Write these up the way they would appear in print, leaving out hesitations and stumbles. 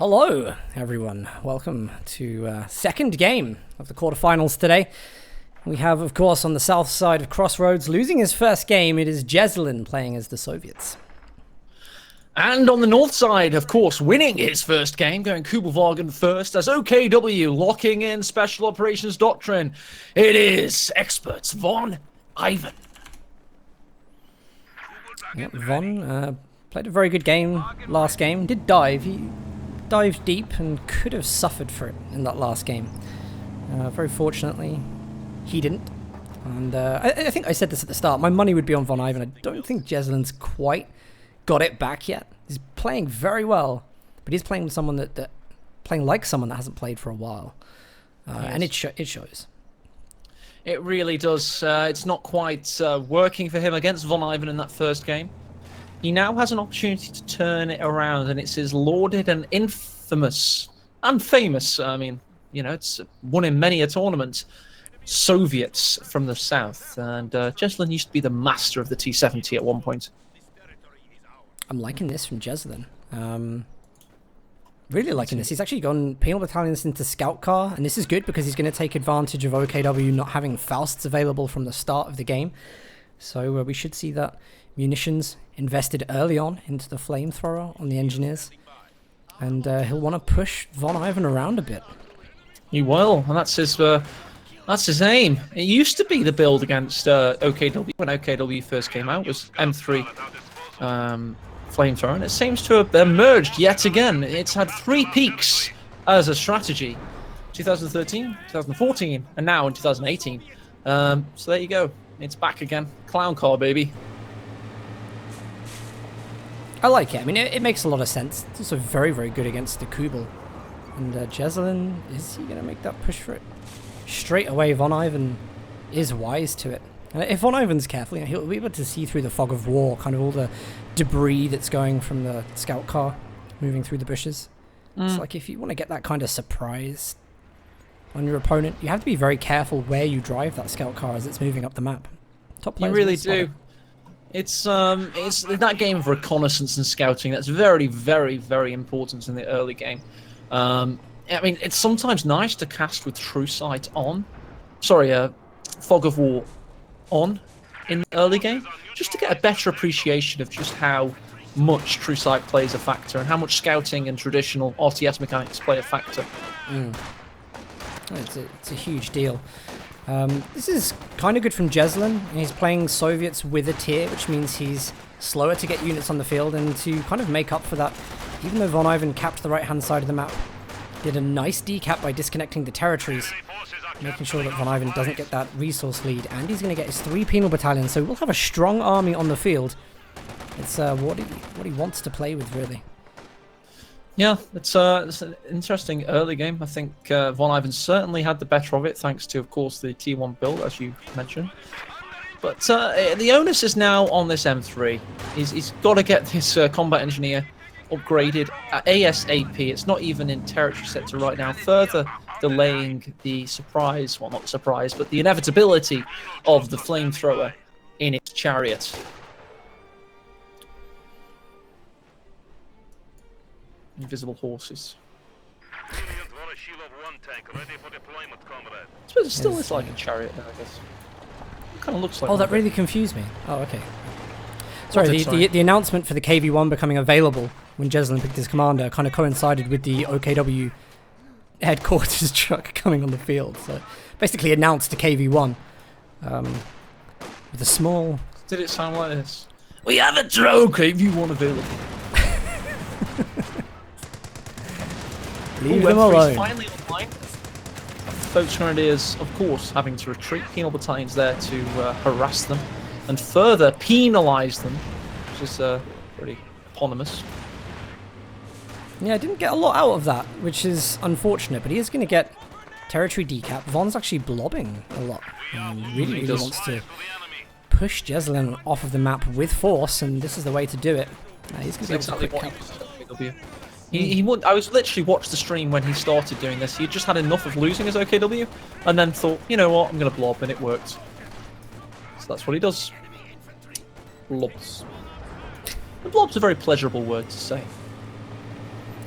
Hello, everyone. Welcome to second game of the quarterfinals today. We have, of course, on the south side of Crossroads, losing his first game, it is Jessalyn playing as the Soviets. And on the north side, of course, winning his first game, going Kubelwagen first as OKW, locking in Special Operations Doctrine. It is experts Von Ivan. Yep, Von played a very good game last game. Did dive. He dived deep and could have suffered for it in that last game. Very fortunately, he didn't. And I think I said this at the start. My money would be on Von Ivan. I don't think Jessalyn's quite got it back yet. He's playing very well, but he's playing with someone that playing like someone that hasn't played for a while, and it shows. It really does. It's not quite working for him against Von Ivan in that first game. He now has an opportunity to turn it around, and it's his lauded and infamous and famous. I mean, you know, it's won in many a tournament. Soviets from the south, and Jessalyn used to be the master of the T70 at one point. I'm liking this from Jessalyn. Really liking this. He's actually gone penal battalions into scout car, and this is good because he's going to take advantage of OKW not having Fausts available from the start of the game. So we should see that munitions invested early on into the flamethrower on the engineers, and he'll want to push Von Ivan around a bit. He will, and that's his aim. It used to be the build against OKW when OKW first came out, was M3 flamethrower, and it seems to have emerged yet again. It's had 3 peaks as a strategy: 2013, 2014, and now in 2018. So there you go. It's back again. Clown car, baby. I like it. I mean, it makes a lot of sense. It's also very, very good against the Kubel. And Jessalyn, is he going to make that push for it? Straight away, Von Ivan is wise to it. And if Von Ivan's careful, you know, he'll be able to see through the fog of war, kind of all the debris that's going from the scout car moving through the bushes. It's like if you want to get that kind of surprise on your opponent, you have to be very careful where you drive that scout car as it's moving up the map. Top players you really do. It's that game of reconnaissance and scouting that's very, very, very important in the early game. I mean, it's sometimes nice to cast with True Sight on. Sorry, Fog of War on in the early game, just to get a better appreciation of just how much True Sight plays a factor and how much scouting and traditional RTS mechanics play a factor. It's a huge deal. This is kind of good from Jessalyn. He's playing Soviets with a tier, which means he's slower to get units on the field, and to kind of make up for that, even though Von Ivan capped the right-hand side of the map, did a nice decap by disconnecting the territories, making sure that Von Ivan doesn't get that resource lead, and he's going to get his 3 penal battalions, so we'll have a strong army on the field. It's what he wants to play with, really. Yeah, it's an interesting early game. I think Von Ivan certainly had the better of it, thanks to, of course, the T1 build, as you mentioned. But the onus is now on this M3. He's got to get this combat engineer upgraded ASAP. It's not even in territory sector right now, further delaying the surprise, well, not the surprise, but the inevitability of the flamethrower in its chariot. Invisible horses. I suppose it still is like a chariot, I guess. It kind of looks like. Oh, that really confused me. Oh, okay. Sorry, the announcement for the KV-1 becoming available when Jessalyn picked his commander kind of coincided with the OKW headquarters truck coming on the field. So basically announced a KV-1 with a small... Did it sound like this? We have a drone KV-1 available. Leave them alone. Finally online. Folks Grenadiers, of course, having to retreat. Penal battalions there to harass them and further penalise them, which is pretty eponymous. Yeah, I didn't get a lot out of that, which is unfortunate, but he is going to get territory decap. Von's actually blobbing a lot. Really wants to push Jessalyn off of the map with force, and this is the way to do it. He's going to be able to quick cap. He would. I was literally watched the stream when he started doing this. He just had enough of losing his OKW, and then thought, you know what, I'm going to blob, and it worked. So that's what he does. Blobs. The blob's a very pleasurable word to say.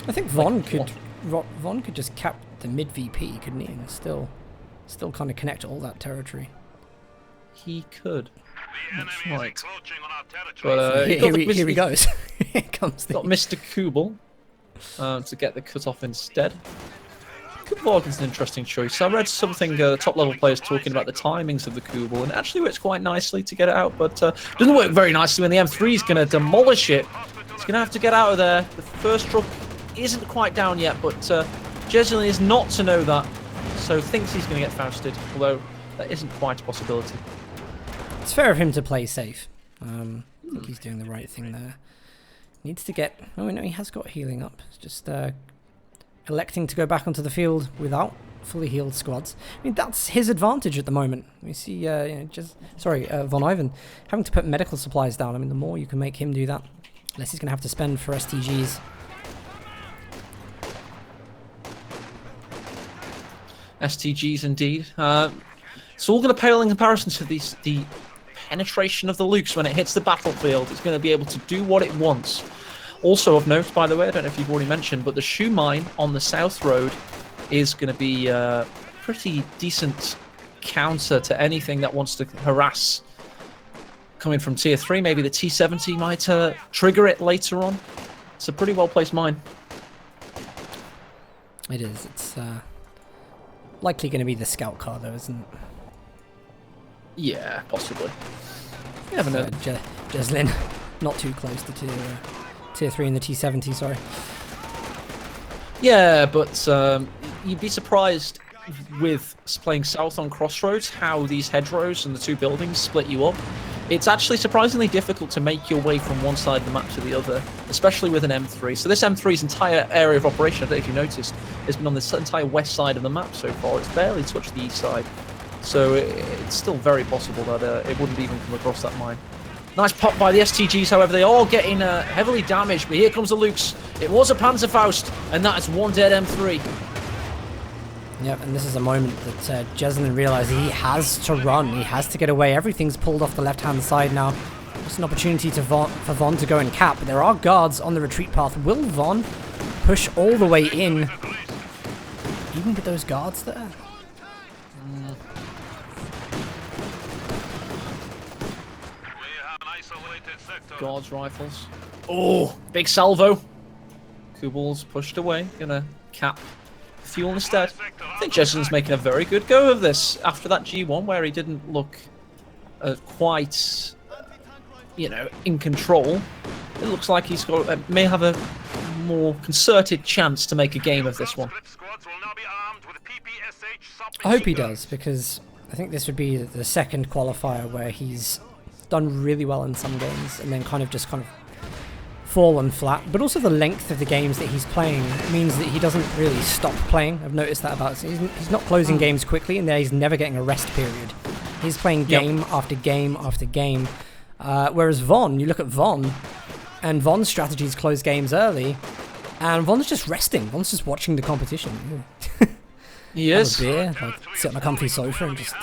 I think Von could just cap the mid VP, couldn't he, and still kind of connect all that territory. He could. That's right. But here he goes. Here comes got Mr. Kubel to get the cut off instead. Kubel is an interesting choice. I read something top level players talking about the timings of the Kubel, and it actually works quite nicely to get it out, but doesn't work very nicely when the M3 is going to demolish it. He's going to have to get out of there. The first truck isn't quite down yet, but Jessalyn is not to know that, so thinks he's going to get Fausted, although that isn't quite a possibility. It's fair of him to play safe. I think he's doing the right thing there. Needs to get... Oh, no, he has got healing up. It's just electing to go back onto the field without fully healed squads. I mean, that's his advantage at the moment. We see, Von Ivan having to put medical supplies down. I mean, the more you can make him do that, less he's going to have to spend for STGs. STGs indeed. It's all going to pale in comparison to the penetration of the Lukes when it hits the battlefield. It's going to be able to do what it wants. Also of note, by the way, I don't know if you've already mentioned, but the shoe mine on the South Road is going to be a pretty decent counter to anything that wants to harass coming from Tier 3. Maybe the T70 might trigger it later on. It's a pretty well-placed mine. It is. It's likely going to be the scout car, though, isn't it? Yeah, possibly. You never know. Jessalyn, not too close to Tier 3 in the T70, sorry. Yeah, but you'd be surprised with playing south on Crossroads how these hedgerows and the two buildings split you up. It's actually surprisingly difficult to make your way from one side of the map to the other, especially with an M3. So this M3's entire area of operation, I don't know if you noticed, has been on this entire west side of the map so far. It's barely touched the east side. So it's still very possible that it wouldn't even come across that mine. Nice pop by the STGs, however. They are getting heavily damaged, but here comes the Lukes. It was a Panzerfaust, and that is one dead M3. Yep, and this is a moment that Jessalyn realizes he has to run. He has to get away. Everything's pulled off the left-hand side now. It's an opportunity for Von to go and cap, but there are guards on the retreat path. Will Von push all the way in, even with those guards there? Guards rifles. Oh, big salvo. Kubel's pushed away. Gonna cap fuel instead. I think Jessalyn's making a very good go of this after that G1 where he didn't look quite, in control. It looks like he's got may have a more concerted chance to make a game of this one. I hope he does, because I think this would be the second qualifier where he's done really well in some games and then kind of fallen flat. But also the length of the games that he's playing means that he doesn't really stop playing. I've noticed that about him. He's not closing games quickly, and he's never getting a rest period. He's playing game after game after game. Whereas Von, you look at Von, and Von's strategy is close games early, and Von's just resting. Von's just watching the competition. He is. Have a beer, sit on a comfy sofa and just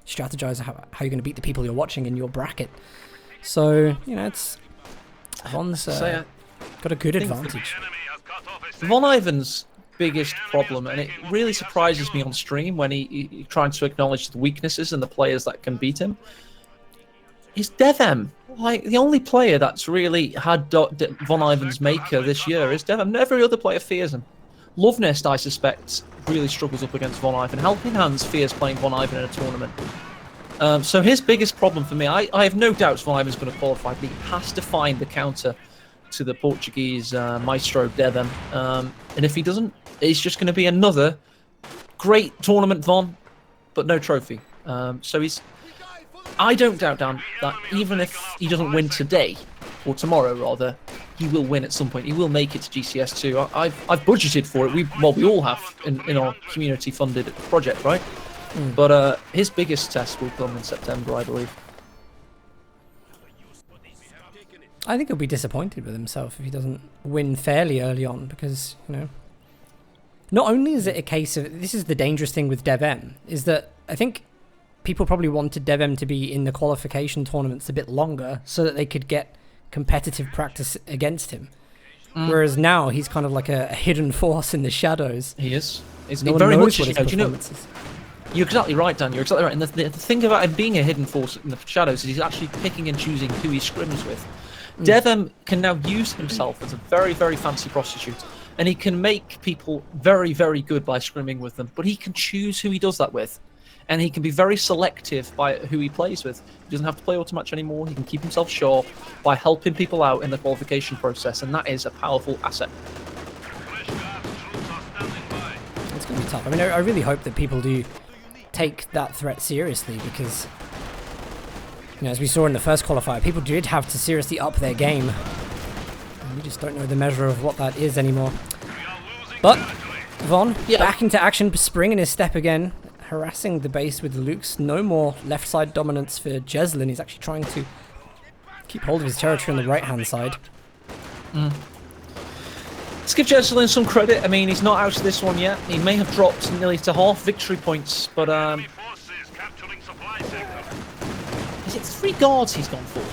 strategize how you're going to beat the people you're watching in your bracket. So, it's Von's got a good advantage. Von Ivan's biggest problem, and it really surprises me on stream when he tries to acknowledge the weaknesses and the players that can beat him, is DevM. Like, the only player that's really had Von Ivan's maker this year is DevM. Every other player fears him. Lovenest, I suspect, really struggles up against Von Ivan. Helping Hands fears playing Von Ivan in a tournament. So his biggest problem for me, I have no doubts Von Ivan's going to qualify, but he has to find the counter to the Portuguese maestro DevM. And if he doesn't, it's just going to be another great tournament Von, but no trophy. I don't doubt, Dan, that even if he doesn't win today, or tomorrow rather, he will win at some point. He will make it to GCS2. I've budgeted for it. We all have in our community-funded project, right? But his biggest test will come in September, I believe. I think he'll be disappointed with himself if he doesn't win fairly early on, because, not only is it a case of, this is the dangerous thing with DevM, is that I think people probably wanted DevM to be in the qualification tournaments a bit longer so that they could get competitive practice against him. Whereas now he's kind of like a hidden force in the shadows. He is. He's No one very knows much, what his you know, performance is. you're exactly right, Dan. You're exactly right. And the thing about him being a hidden force in the shadows is he's actually picking and choosing who he scrims with. Devem can now use himself as a very, very fancy prostitute, and he can make people very, very good by scrimming with them. But he can choose who he does that with, and he can be very selective by who he plays with. He doesn't have to play auto-match anymore. He can keep himself sharp by helping people out in the qualification process, and that is a powerful asset. It's going to be tough. I mean, I really hope that people do take that threat seriously because, you know, as we saw in the first qualifier, people did have to seriously up their game. And we just don't know the measure of what that is anymore. But Von, back into action, springing his step again, harassing the base with the Lukes. No more left side dominance for Jessalyn. He's actually trying to keep hold of his territory on the right-hand side. Let's give Jessalyn some credit. I mean, he's not out of this one yet. He may have dropped nearly to half victory points, but is it 3 guards he's gone for?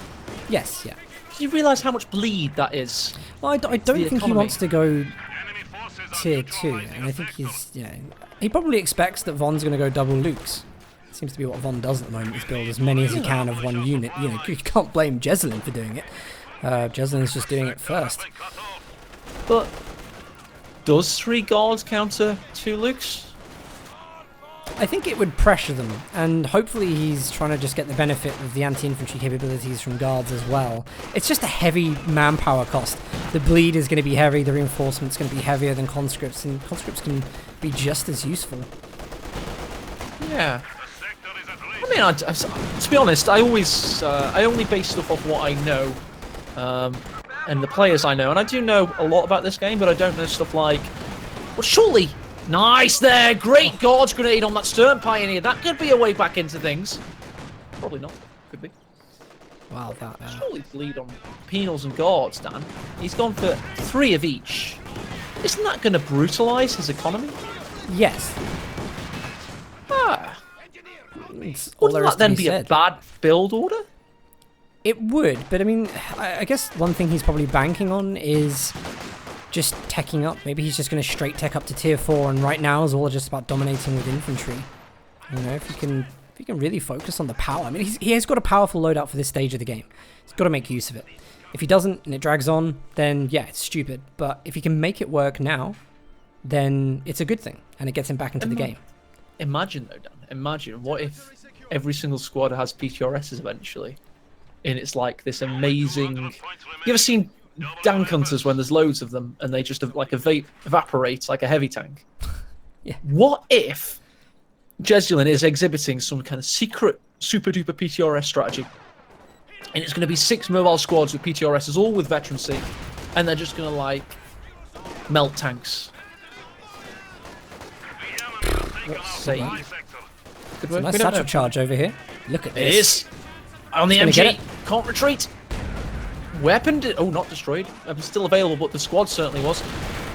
Yes, yeah. Do you realise how much bleed that is? Well, I don't think he wants to go tier 2, and I think he's, yeah, he probably expects that Von's going to go double Lukes. Seems to be what Von does at the moment, is build as many as he can of one unit. You know, you can't blame Jessalyn for doing it. Jessalyn's just doing it first. But does 3 guards counter 2 Lukes? I think it would pressure them, and hopefully he's trying to just get the benefit of the anti-infantry capabilities from guards as well. It's just a heavy manpower cost. The bleed is going to be heavy, the reinforcement's going to be heavier than conscripts, and conscripts can be just as useful. Yeah. I mean, to be honest, I only base stuff off what I know, and the players I know, and I do know a lot about this game, but I don't know stuff like, well, surely. Nice there! Great guards grenade on that Stern Pioneer. That could be a way back into things. Probably not. Could be. Wow, that... Surely bleed on penals and guards, Dan. He's gone for 3 of each. Isn't that going to brutalise his economy? Yes. Wouldn't that then be a bad build order? It would, but I mean, I guess one thing he's probably banking on is just teching up. Maybe he's just going to straight tech up to tier 4, and right now is all just about dominating with infantry. You know, if he can really focus on the power. I mean, he has got a powerful loadout for this stage of the game. He's got to make use of it. If he doesn't and it drags on, then yeah, it's stupid. But if he can make it work now, then it's a good thing, and it gets him back into the game. Imagine though, Dan. Imagine what if every single squad has PTRSs eventually, and it's like this amazing. You ever seen Dank Hunters when there's loads of them and they just like evaporate like a heavy tank? Yeah. What if Jessalyn is exhibiting some kind of secret super duper PTRS strategy, and it's going to be 6 mobile squads with PTRSs, all with veterancy, and they're just going to like melt tanks? Let's see. Good work. Nice satchel charge over here. Look at this. It is on the MG. Can't retreat. Weapon, not destroyed. Still available, but the squad certainly was.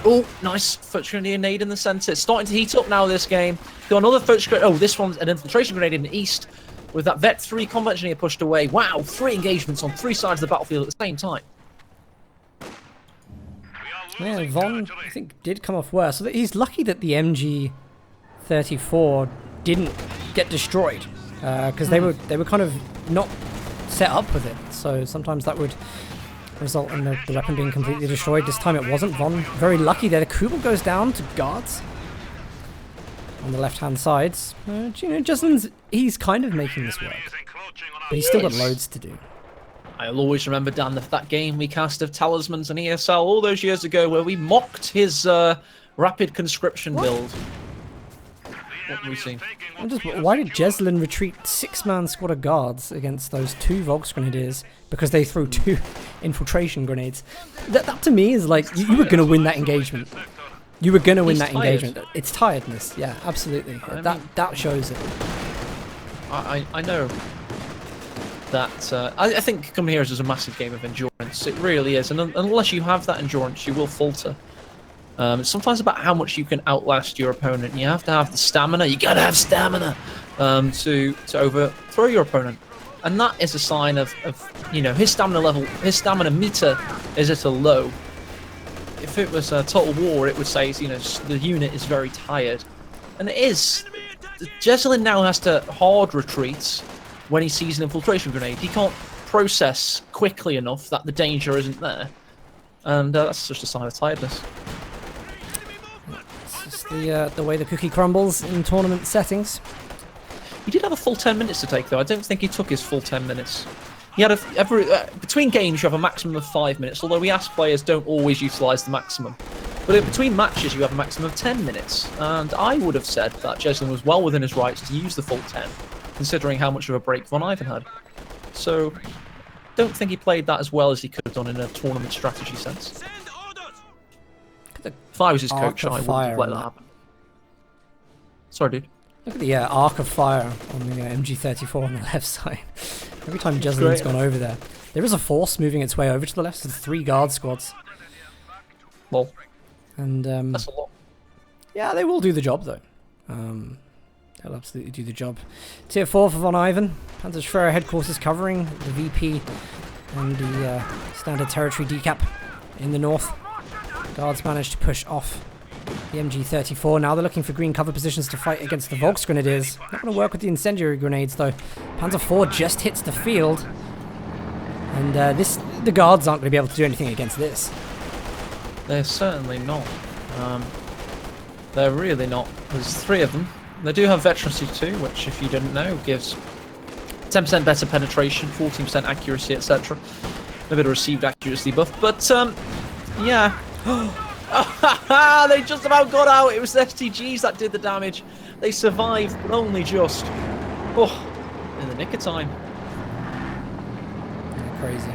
Oh, nice foot grenade in the centre. It's starting to heat up now, this game. Got another foot grenade. Oh, this one's an infiltration grenade in the east with that Vet 3 combat engineer pushed away. Wow, 3 engagements on 3 sides of the battlefield at the same time. Yeah, Von, I think, did come off worse. So he's lucky that the MG34 didn't get destroyed, because they were kind of not set up with it. So sometimes that would result in the weapon being completely destroyed. This time it wasn't. Von very lucky there. The Kubel goes down to guards on the left-hand sides. You know, Jessalyn's, he's kind of making this work, but he's still got loads to do. I'll always remember, Dan, that game we cast of Talismans and ESL all those years ago where we mocked his rapid conscription build. What have we seen? Why did Jessalyn retreat 6-man squad of guards against those 2 Volksgrenadiers because they threw 2 infiltration grenades? That to me is like, you were going to win that engagement. You were going to win that engagement. It's tiredness. Yeah, absolutely. That shows it. I know that. I think coming here is a massive game of endurance. It really is. And unless you have that endurance, you will falter. It's sometimes about how much you can outlast your opponent. You have to have the stamina. You gotta have stamina to overthrow your opponent, and that is a sign of you know, his stamina level, his stamina meter is at a low. if it was a Total War, it would say, you know, the unit is very tired. And it is. Jessalyn now has to hard retreat when he sees an infiltration grenade. He can't process quickly enough that the danger isn't there. And that's just a sign of tiredness. It's just the way the cookie crumbles in tournament settings. He did have a full 10 minutes to take, though. I don't think he took his full 10 minutes. He had between games, you have a maximum of 5 minutes, although we ask players don't always utilise the maximum. But between matches, you have a maximum of 10 minutes. And I would have said that Jessalyn was well within his rights to use the full 10, considering how much of a break Von Ivan had. So, don't think he played that as well as he could have done in a tournament strategy sense. If I was his coach, I wouldn't have let that happen. Sorry, dude. Look at the arc of fire on the MG34 on the left side. Every time Jessalyn's gone over there. There is a force moving its way over to the left, so 3 guard squads. Lol. And that's a lot. Yeah, they will do the job though. They'll absolutely do the job. Tier 4 for Von Ivan. Panzerschwerer headquarters covering the VP and the standard territory decap in the north. Guards managed to push off the MG34. Now they're looking for green cover positions to fight against the Volksgrenadiers. Not going to work with the incendiary grenades though. Panzer IV just hits the field. And the guards aren't going to be able to do anything against this. They're certainly not. They're really not. There's 3 of them. They do have veterancy too, which, if you didn't know, gives 10% better penetration, 14% accuracy, etc. A bit of received accuracy buff, but yeah. They just about got out. It was the STGs that did the damage. They survived, but only just. Oh, in the nick of time. Yeah, crazy.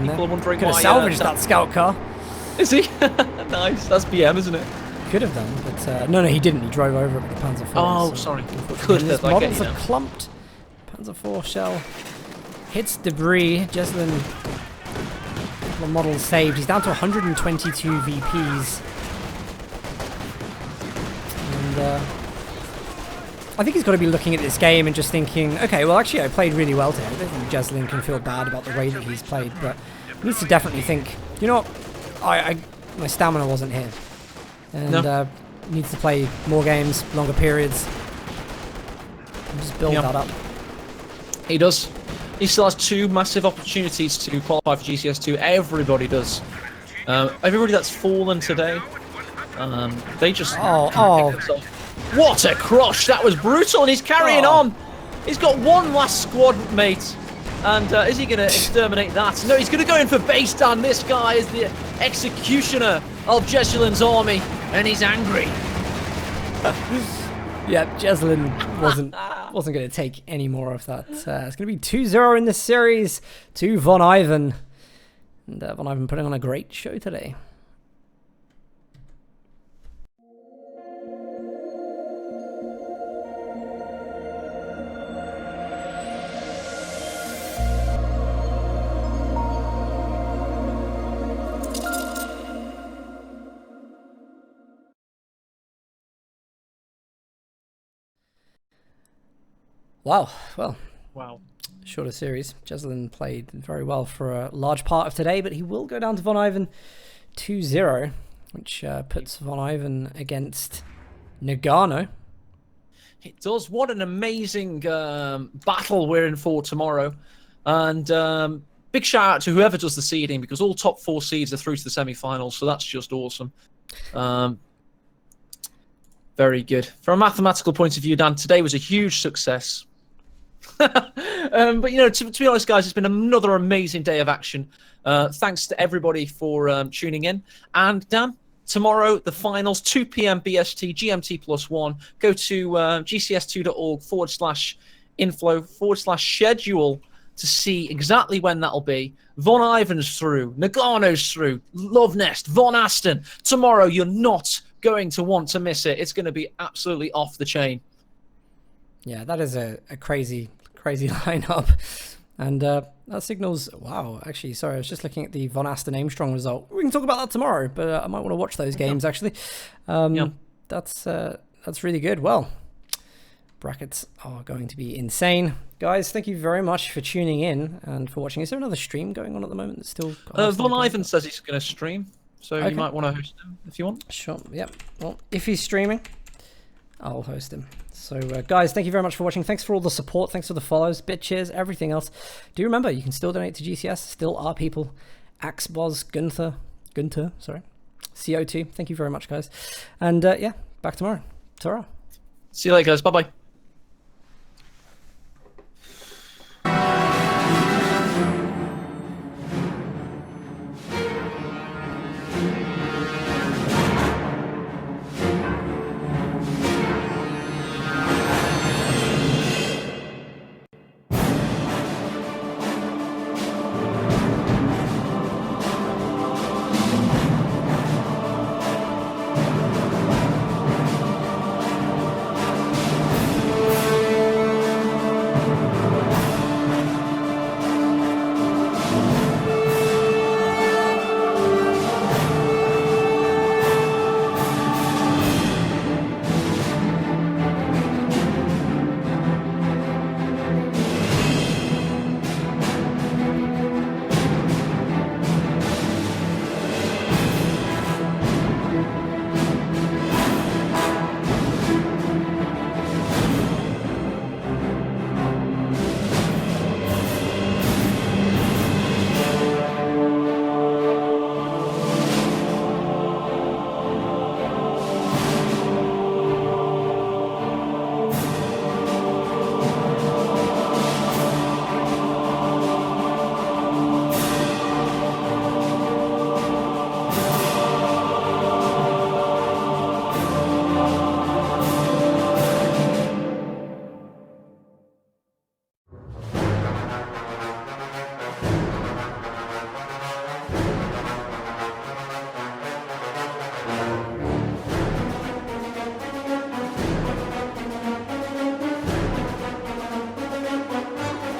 People are wondering could why have salvaged that scout car. Is he? Nice. That's BM, isn't it? Could have done, but no, he didn't. He drove over it with the Panzer IV. Oh, so sorry. Could have. Models are clumped. Panzer IV shell hits debris. Jessalyn, the model saved. He's down to 122 VPs. And I think he's got to be looking at this game and just thinking, okay, well, actually, I played really well today. I don't think Jessalyn can feel bad about the way that he's played, but he needs to definitely think, you know what, my stamina wasn't here. And needs to play more games, longer periods, and just build that up. He does. He still has 2 massive opportunities to qualify for GCS2. Everybody does. Everybody that's fallen today, they just... Oh. What a crush! That was brutal, and he's carrying on. He's got 1 last squad mate. And is he going to exterminate that? No, he's going to go in for base down. This guy is the executioner of Jessalyn's army, and he's angry. Yeah, Jessalyn wasn't going to take any more of that. It's going to be 2-0 in this series to Von Ivan. And Von Ivan putting on a great show today. Wow, well, shorter series. Jessalyn played very well for a large part of today, but he will go down to Von Ivan 2-0, which puts Von Ivan against Nagano. It does. What an amazing battle we're in for tomorrow. And big shout out to whoever does the seeding, because all top 4 seeds are through to the semi-finals, so that's just awesome. Very good. From a mathematical point of view, Dan, today was a huge success. But, you know, to be honest, guys, it's been another amazing day of action. Thanks to everybody for tuning in. And, Dan, tomorrow, the finals, 2 p.m. BST, GMT +1. Go to gcs2.org/info/schedule to see exactly when that'll be. Von Ivan's through. Nagano's through. Love Nest. Von Aston. Tomorrow, you're not going to want to miss it. It's going to be absolutely off the chain. Yeah, that is a crazy lineup. And that signals... Wow, actually, sorry, I was just looking at the Von Aston Aimstrong result. We can talk about that tomorrow, but I might want to watch those games, actually. That's really good. Well, Brackets are going to be insane. Guys, thank you very much for tuning in and for watching. Is there another stream going on at the moment that's still... Von Ivan says he's going to stream, so Okay. you might want to host him if you want. Sure, yep. Well, if he's streaming, I'll host him. So, guys, thank you very much for watching. Thanks for all the support. Thanks for the follows, bit cheers, everything else. Do remember, you can still donate to GCS. Still are people. Axboz, Gunther, sorry. CO2. Thank you very much, guys. And, yeah, back tomorrow. Ta-ra. See you later, guys. Bye-bye.